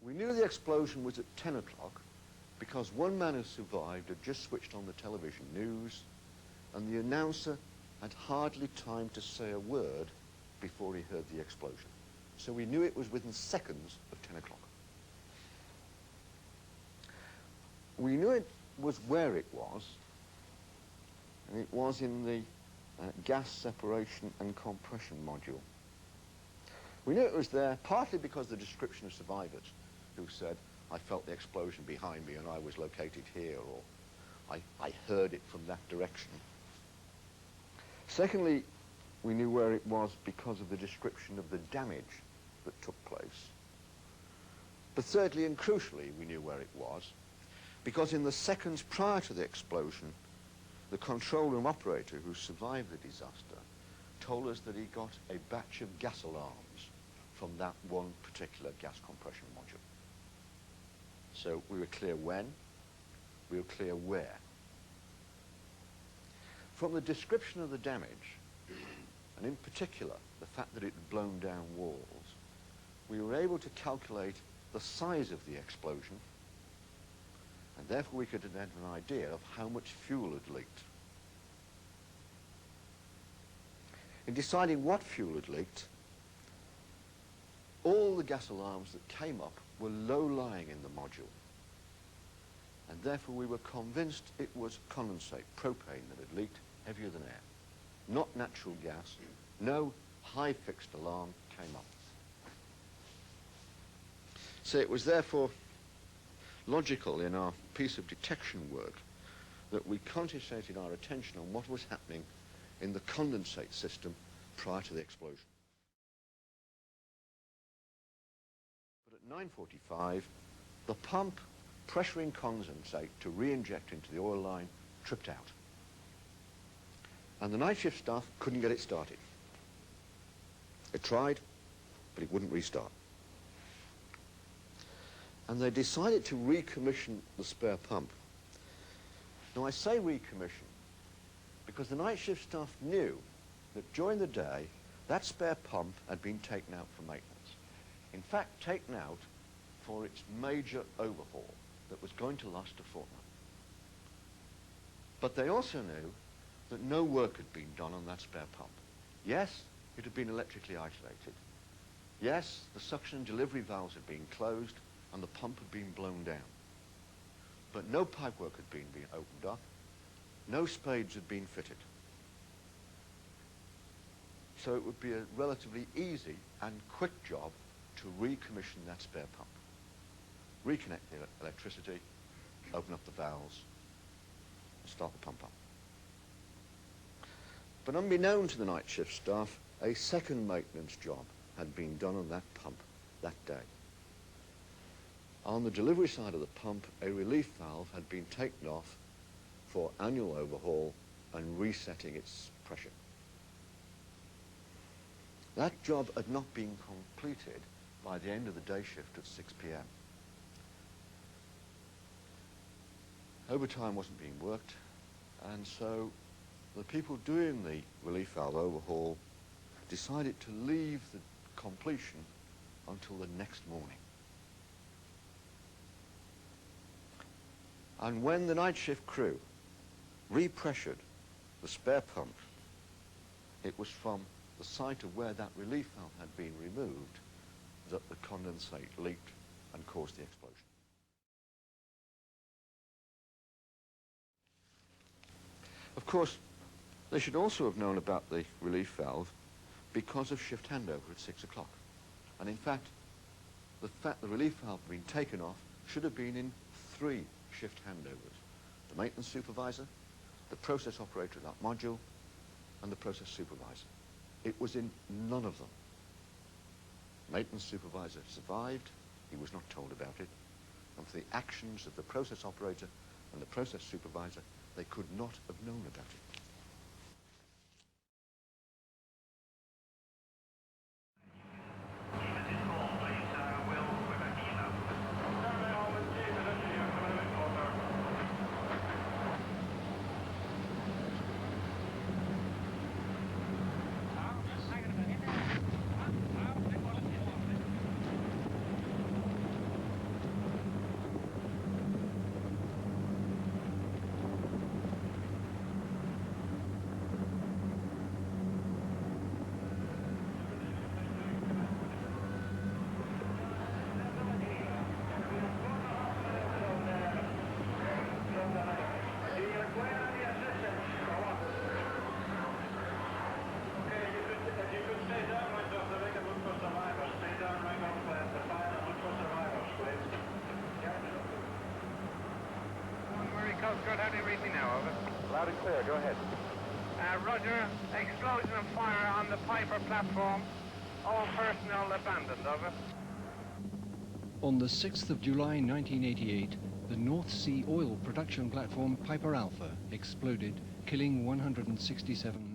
We knew the explosion was at 10 o'clock because one man who survived had just switched on the television news and the announcer had hardly time to say a word before he heard the explosion. So we knew it was within seconds of 10 o'clock. We knew it was where it was, and it was in the gas separation and compression module. We knew it was there partly because of the description of survivors who said, I felt the explosion behind me and I was located here, or I heard it from that direction. Secondly, we knew where it was because of the description of the damage that took place. But thirdly and crucially, we knew where it was because in the seconds prior to the explosion, the control room operator who survived the disaster told us that he got a batch of gas alarms from that one particular gas compression module. So we were clear when, we were clear where. From the description of the damage, and in particular the fact that it had blown down walls, we were able to calculate the size of the explosion, and therefore we could have an idea of how much fuel had leaked. In deciding what fuel had leaked, all the gas alarms that came up were low-lying in the module, and therefore we were convinced it was condensate, propane, that had leaked heavier than air. Not natural gas. No high fixed alarm came up. So it was therefore logical in our piece of detection work that we concentrated our attention on what was happening in the condensate system prior to the explosion. But at 9:45, the pump pressuring condensate to re-inject into the oil line tripped out. And the night shift staff couldn't get it started. It tried, but it wouldn't restart. And they decided to recommission the spare pump. Now I say recommission because the night shift staff knew that during the day that spare pump had been taken out for maintenance. In fact, taken out for its major overhaul that was going to last a fortnight. But they also knew that no work had been done on that spare pump. Yes, it had been electrically isolated. Yes, the suction and delivery valves had been closed and the pump had been blown down. But no pipework had been opened up. No spades had been fitted. So it would be a relatively easy and quick job to recommission that spare pump. Reconnect the electricity, open up the valves, and start the pump up. But unbeknown to the night shift staff, a second maintenance job had been done on that pump that day. On the delivery side of the pump, a relief valve had been taken off for annual overhaul and resetting its pressure. That job had not been completed by the end of the day shift at 6 p.m. Overtime wasn't being worked, and so the people doing the relief valve overhaul decided to leave the completion until the next morning. And when the night shift crew repressured the spare pump, it was from the site of where that relief valve had been removed that the condensate leaked and caused the explosion. Of course, they should also have known about the relief valve because of shift handover at 6 o'clock. And in fact the relief valve being taken off should have been in 3 shift handovers. The maintenance supervisor, the process operator of that module, and the process supervisor. It was in none of them. Maintenance supervisor survived, he was not told about it, and for the actions of the process operator and the process supervisor, they could not have known about it. Piper, how do you read me now, over? Loud and clear, go ahead. Roger, explosion of fire on the Piper platform. All personnel abandoned, over. On the 6th of July 1988, the North Sea oil production platform Piper Alpha exploded, killing 167